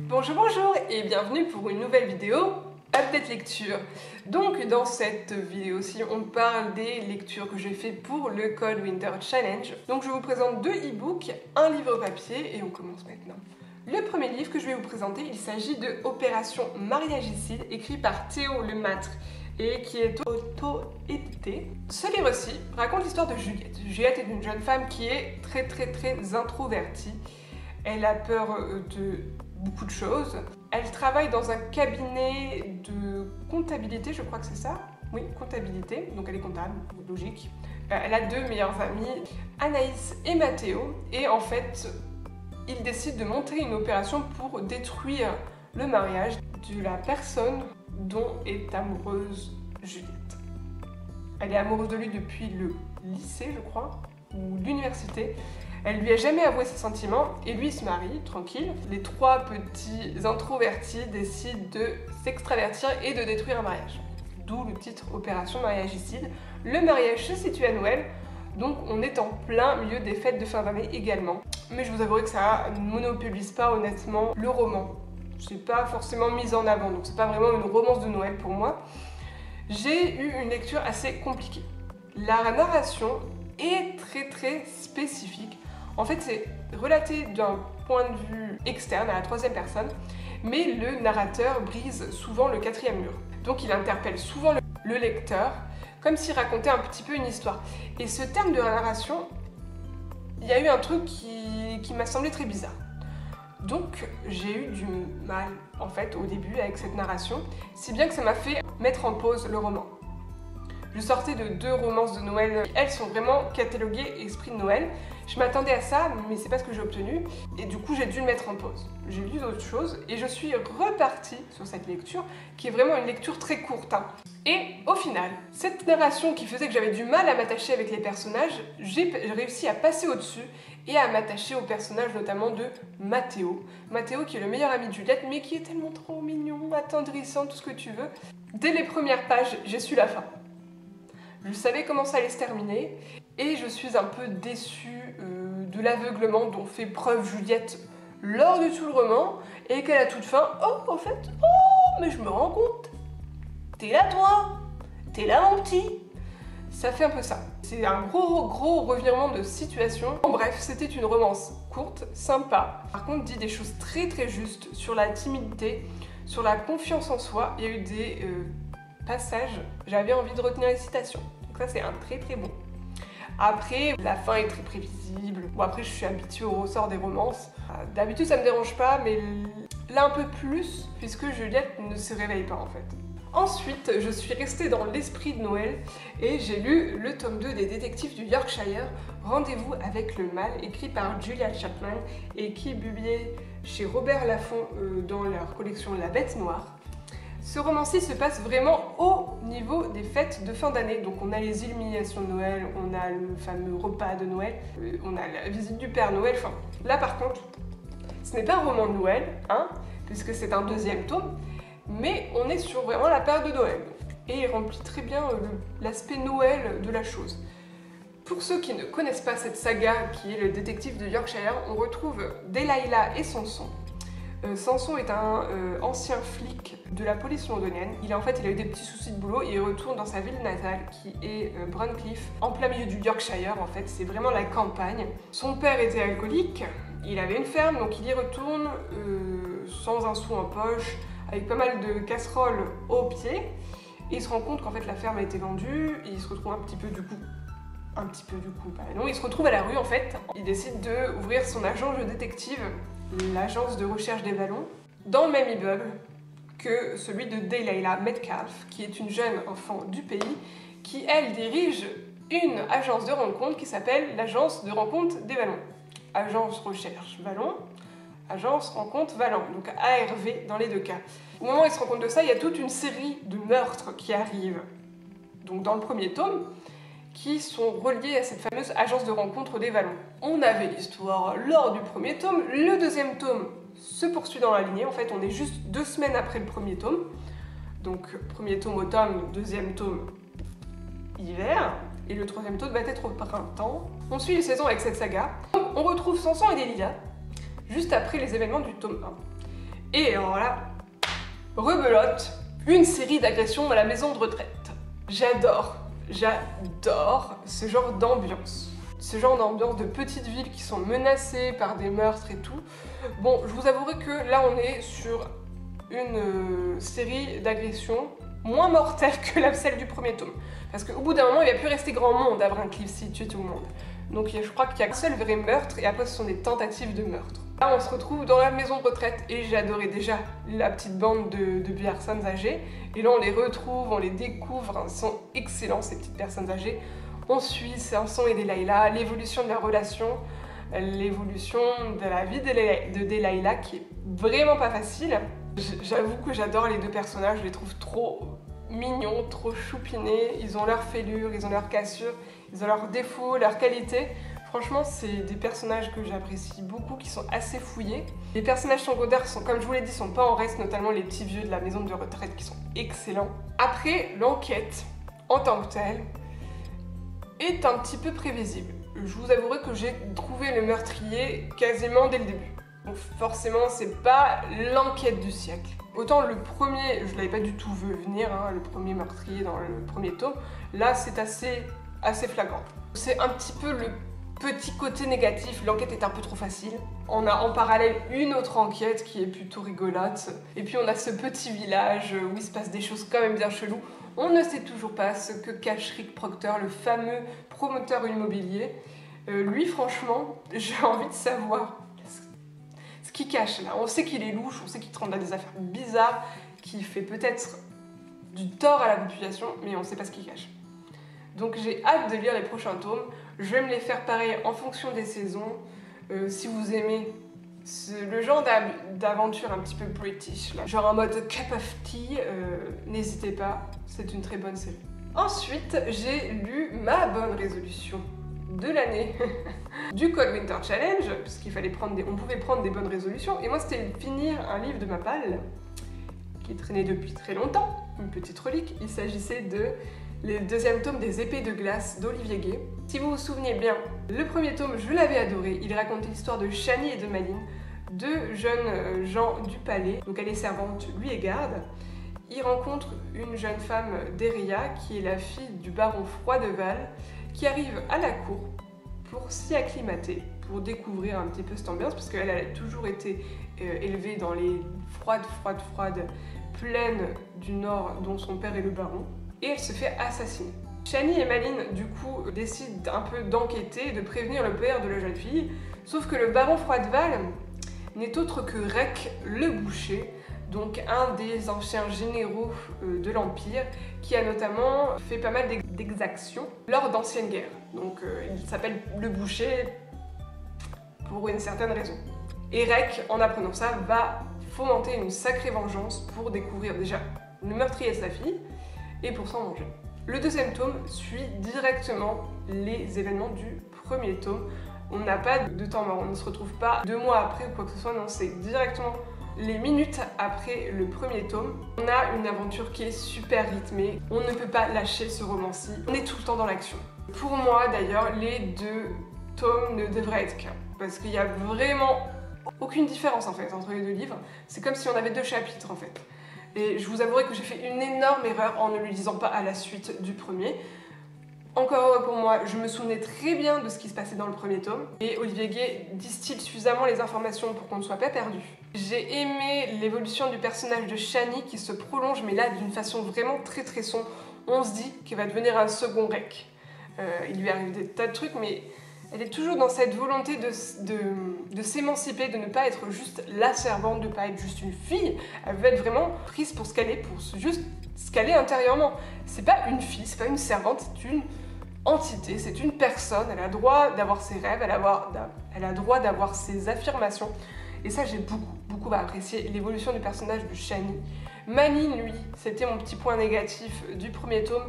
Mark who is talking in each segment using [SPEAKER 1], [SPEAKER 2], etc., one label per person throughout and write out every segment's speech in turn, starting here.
[SPEAKER 1] Bonjour et bienvenue pour une nouvelle vidéo Update Lecture. Donc dans cette vidéo-ci, on parle des lectures que j'ai fait pour le Cold Winter Challenge. Donc je vous présente deux e-books, un livre papier et on commence maintenant. Le premier livre que je vais vous présenter, il s'agit de Opération Mariagicide, écrit par Théo Lemâtre et qui est auto-édité. Ce livre-ci raconte l'histoire de Juliette. Juliette est une jeune femme qui est très introvertie. Elle a peur de beaucoup de choses. Elle travaille dans un cabinet de comptabilité, je crois que c'est ça. Oui, comptabilité, donc elle est comptable, logique. Elle a deux meilleurs amis, Anaïs et Mathéo, et en fait, ils décident de monter une opération pour détruire le mariage de la personne dont est amoureuse Juliette. Elle est amoureuse de lui depuis le lycée, je crois, ou l'université. Elle lui a jamais avoué ses sentiments et lui il se marie, tranquille. Les trois petits introvertis décident de s'extravertir et de détruire un mariage. D'où le titre Opération Mariagicide. Le mariage se situe à Noël, donc on est en plein milieu des fêtes de fin d'année également. Mais je vous avouerai que ça ne monopolise pas honnêtement le roman. C'est pas forcément mis en avant, donc c'est pas vraiment une romance de Noël pour moi. J'ai eu une lecture assez compliquée. La narration est très spécifique. En fait, c'est relaté d'un point de vue externe, à la troisième personne, mais le narrateur brise souvent le quatrième mur. Donc il interpelle souvent le lecteur, comme s'il racontait un petit peu une histoire. Et ce terme de la narration, il y a eu un truc qui m'a semblé très bizarre. Donc j'ai eu du mal, en fait, au début avec cette narration, si bien que ça m'a fait mettre en pause le roman. Je sortais de deux romances de Noël, elles sont vraiment cataloguées esprit de Noël. Je m'attendais à ça, mais c'est pas ce que j'ai obtenu, et du coup j'ai dû le mettre en pause. J'ai lu d'autres choses, et je suis repartie sur cette lecture, qui est vraiment une lecture très courte. Et au final, cette narration qui faisait que j'avais du mal à m'attacher avec les personnages, j'ai réussi à passer au-dessus, et à m'attacher au personnage notamment de Mathéo. Mathéo qui est le meilleur ami de Juliette, mais qui est tellement trop mignon, attendrissant, tout ce que tu veux. Dès les premières pages, j'ai su la fin. Je savais comment ça allait se terminer et je suis un peu déçue de l'aveuglement dont fait preuve Juliette lors de tout le roman et qu'à la toute fin, oh en fait, oh mais je me rends compte, t'es là toi, t'es là mon petit. Ça fait un peu ça. C'est un gros revirement de situation. En bref, c'était une romance courte, sympa. Par contre, dit des choses très justes sur la timidité, sur la confiance en soi. Il y a eu des passages, j'avais envie de retenir les citations. Donc ça c'est un très bon. Après, la fin est très prévisible. Bon après je suis habituée au ressort des romances. D'habitude ça me dérange pas, mais là un peu plus, puisque Juliette ne se réveille pas en fait. Ensuite, je suis restée dans l'esprit de Noël et j'ai lu le tome 2 des détectives du Yorkshire, Rendez-vous avec le mal, écrit par Julia Chapman et qui est publié chez Robert Laffont dans leur collection La Bête Noire. Ce roman-ci se passe vraiment au niveau des fêtes de fin d'année. Donc on a les illuminations de Noël, on a le fameux repas de Noël, on a la visite du Père Noël. Enfin, là par contre, ce n'est pas un roman de Noël, puisque c'est un deuxième tome, mais on est sur vraiment la période de Noël. Et il remplit très bien l'aspect Noël de la chose. Pour ceux qui ne connaissent pas cette saga, qui est le détective de Yorkshire, on retrouve Delilah et Samson. Samson est un ancien flic de la police londonienne. Il a eu des petits soucis de boulot et il retourne dans sa ville natale qui est Bruncliffe, en plein milieu du Yorkshire en fait, c'est vraiment la campagne. Son père était alcoolique, il avait une ferme donc il y retourne sans un sou en poche, avec pas mal de casseroles aux pieds et il se rend compte qu'en fait la ferme a été vendue et il se retrouve il se retrouve à la rue en fait. Il décide d'ouvrir son agence de détective, l'agence de recherche des ballons, dans le même immeuble que celui de Delilah Metcalfe, qui est une jeune enfant du pays, qui elle dirige une agence de rencontre qui s'appelle l'agence de rencontre des ballons. Agence recherche ballon, agence rencontre ballon, donc ARV dans les deux cas. Au moment où il se rend compte de ça, il y a toute une série de meurtres qui arrivent. Donc dans le premier tome, qui sont reliés à cette fameuse agence de rencontre des ballons. On avait l'histoire lors du premier tome, le deuxième tome se poursuit dans la lignée, en fait on est juste 2 semaines après le premier tome, donc premier tome automne, deuxième tome hiver, et le troisième tome va être au printemps. On suit les saisons avec cette saga. Donc, on retrouve Samson et Delilah juste après les événements du tome 1. Et alors là, rebelote, une série d'agressions à la maison de retraite. J'adore ce genre d'ambiance. Ce genre d'ambiance de petites villes qui sont menacées par des meurtres et tout. Bon, je vous avouerai que là on est sur une série d'agressions moins mortelles que celle du premier tome. Parce qu'au bout d'un moment, il ne va plus rester grand monde à Brinkleaf s'il tue tout le monde. Donc je crois qu'il y a un seul vrai meurtre et après ce sont des tentatives de meurtre. Là on se retrouve dans la maison de retraite et j'adorais déjà la petite bande de personnes âgées. Et là on les retrouve, on les découvre, ils sont excellents ces petites personnes âgées. On suit Samson et Delilah, l'évolution de la relation, l'évolution de la vie de Delilah qui est vraiment pas facile. J'avoue que j'adore les deux personnages, je les trouve trop mignons, trop choupinés, ils ont leurs fêlures, ils ont leurs cassures, ils ont leurs défauts, leurs qualités. Franchement, c'est des personnages que j'apprécie beaucoup, qui sont assez fouillés. Les personnages secondaires, comme je vous l'ai dit, sont pas en reste, notamment les petits vieux de la maison de retraite qui sont excellents. Après, l'enquête, en tant que telle, est un petit peu prévisible. Je vous avouerai que j'ai trouvé le meurtrier quasiment dès le début. Donc forcément, c'est pas l'enquête du siècle. Autant le premier, je l'avais pas du tout vu venir, hein, le premier meurtrier dans le premier tome, là c'est assez flagrant. C'est un petit peu le petit côté négatif, l'enquête est un peu trop facile. On a en parallèle une autre enquête qui est plutôt rigolote. Et puis on a ce petit village où il se passe des choses quand même bien cheloues. On ne sait toujours pas ce que cache Rick Proctor, le fameux promoteur immobilier. Lui, franchement, j'ai envie de savoir ce qu'il cache là. On sait qu'il est louche, on sait qu'il tremble à des affaires bizarres, qu'il fait peut-être du tort à la population, mais on ne sait pas ce qu'il cache. Donc j'ai hâte de lire les prochains tomes. Je vais me les faire pareil en fonction des saisons. Si vous aimez le genre d'aventure un petit peu british, là, genre en mode cup of tea, n'hésitez pas, c'est une très bonne série. Ensuite, j'ai lu ma bonne résolution de l'année du Cold Winter Challenge, parce qu'il fallait on pouvait prendre des bonnes résolutions, et moi c'était finir un livre de ma palle, qui traînait depuis très longtemps, une petite relique. Il s'agissait de le deuxième tome des Épées de glace d'Olivier Gay. Si vous vous souvenez bien, le premier tome, je l'avais adoré. Il racontait l'histoire de Chani et de Malines, deux jeunes gens du palais. Donc elle est servante, lui est garde. Il rencontre une jeune femme d'Eria, qui est la fille du baron Froideval, qui arrive à la cour pour s'y acclimater, pour découvrir un petit peu cette ambiance, parce qu'elle a toujours été élevée dans les froides plaines du nord dont son père est le baron. Et elle se fait assassiner. Chani et Malines, du coup, décident un peu d'enquêter et de prévenir le père de la jeune fille, sauf que le baron Froideval n'est autre que Rec le Boucher, donc un des anciens généraux de l'Empire, qui a notamment fait pas mal d'exactions lors d'anciennes guerres. Donc il s'appelle le Boucher pour une certaine raison. Et Rec, en apprenant ça, va fomenter une sacrée vengeance pour découvrir déjà le meurtrier de sa fille, et pour s'en manger. Le deuxième tome suit directement les événements du premier tome. On n'a pas de temps mort, on ne se retrouve pas 2 mois après ou quoi que ce soit, non, c'est directement les minutes après le premier tome. On a une aventure qui est super rythmée, on ne peut pas lâcher ce roman-ci, on est tout le temps dans l'action. Pour moi d'ailleurs, les 2 tomes ne devraient être qu'un, parce qu'il n'y a vraiment aucune différence en fait entre les 2 livres. C'est comme si on avait 2 chapitres en fait. Et je vous avouerai que j'ai fait une énorme erreur en ne lui disant pas à la suite du premier. Encore heureux pour moi, je me souvenais très bien de ce qui se passait dans le premier tome, et Olivier Gay distille suffisamment les informations pour qu'on ne soit pas perdu. J'ai aimé l'évolution du personnage de Chani qui se prolonge, mais là d'une façon vraiment très sombre. On se dit qu'il va devenir un second Rec. Il lui arrive des tas de trucs, mais elle est toujours dans cette volonté de s'émanciper, de ne pas être juste la servante, de ne pas être juste une fille. Elle veut être vraiment prise pour ce qu'elle est, pour juste ce qu'elle est intérieurement. C'est pas une fille, c'est pas une servante, c'est une entité, c'est une personne. Elle a droit d'avoir ses rêves, elle a droit d'avoir ses affirmations. Et ça, j'ai beaucoup apprécié l'évolution du personnage de Chani. Malines, lui, c'était mon petit point négatif du premier tome.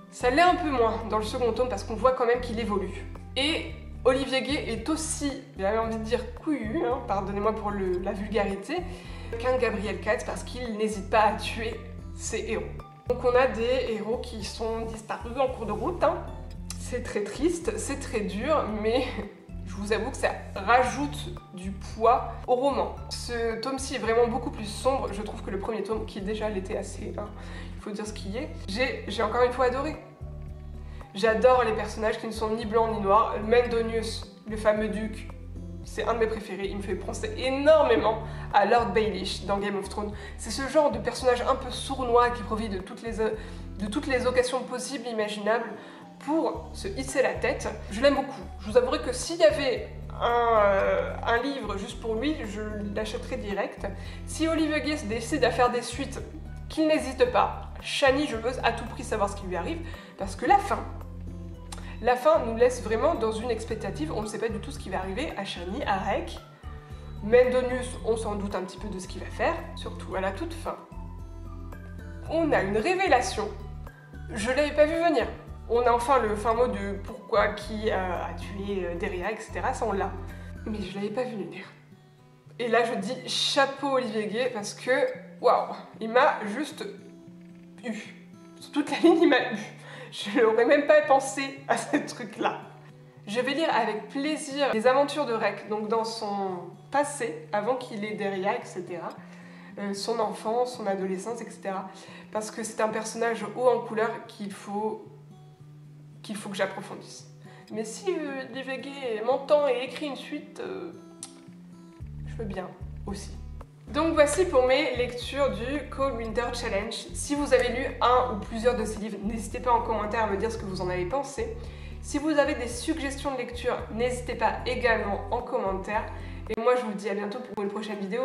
[SPEAKER 1] Ça l'est un peu moins dans le second tome parce qu'on voit quand même qu'il évolue. Et Olivier Gay est aussi, j'avais envie de dire couillu, hein, pardonnez-moi pour la vulgarité, qu'un Gabriel Katz parce qu'il n'hésite pas à tuer ses héros. Donc on a des héros qui sont disparus en cours de route, hein. C'est très triste, c'est très dur, mais je vous avoue que ça rajoute du poids au roman. Ce tome-ci est vraiment beaucoup plus sombre, je trouve, que le premier tome, qui déjà l'était assez, hein, il faut dire ce qui est. J'ai encore une fois adoré. J'adore les personnages qui ne sont ni blancs ni noirs. Mendonius, le fameux duc, c'est un de mes préférés, il me fait penser énormément à Lord Baelish dans Game of Thrones. C'est ce genre de personnage un peu sournois qui profite de toutes les occasions possibles, imaginables, pour se hisser la tête. Je l'aime beaucoup. Je vous avouerai que s'il y avait un livre juste pour lui, je l'achèterais direct. Si Olivier Guest décide à faire des suites, qu'il n'hésite pas. Chani, je veux à tout prix savoir ce qui lui arrive, parce que la fin nous laisse vraiment dans une expectative. On ne sait pas du tout ce qui va arriver à Chani, à Rek. Mendonius, on s'en doute un petit peu de ce qu'il va faire, surtout à la toute fin. On a une révélation. Je ne l'avais pas vu venir. On a enfin le fin mot de pourquoi, qui a tué Deria, etc. Ça, on l'a. Mais je l'avais pas vu venir. Et là, je dis chapeau Olivier Gay, parce que, waouh, il m'a juste eu. Sur toute la ligne, il m'a eu. Je n'aurais même pas pensé à ce truc-là. Je vais lire avec plaisir les aventures de Rek, donc dans son passé, avant qu'il ait Deria, etc. Son enfance, son adolescence, etc. Parce que c'est un personnage haut en couleur qu'il faut que j'approfondisse. Mais si Olivier Gay m'entend et écrit une suite, je veux bien aussi. Donc voici pour mes lectures du Cold Winter Challenge. Si vous avez lu un ou plusieurs de ces livres, n'hésitez pas en commentaire à me dire ce que vous en avez pensé. Si vous avez des suggestions de lecture, n'hésitez pas également en commentaire. Et moi je vous dis à bientôt pour une prochaine vidéo.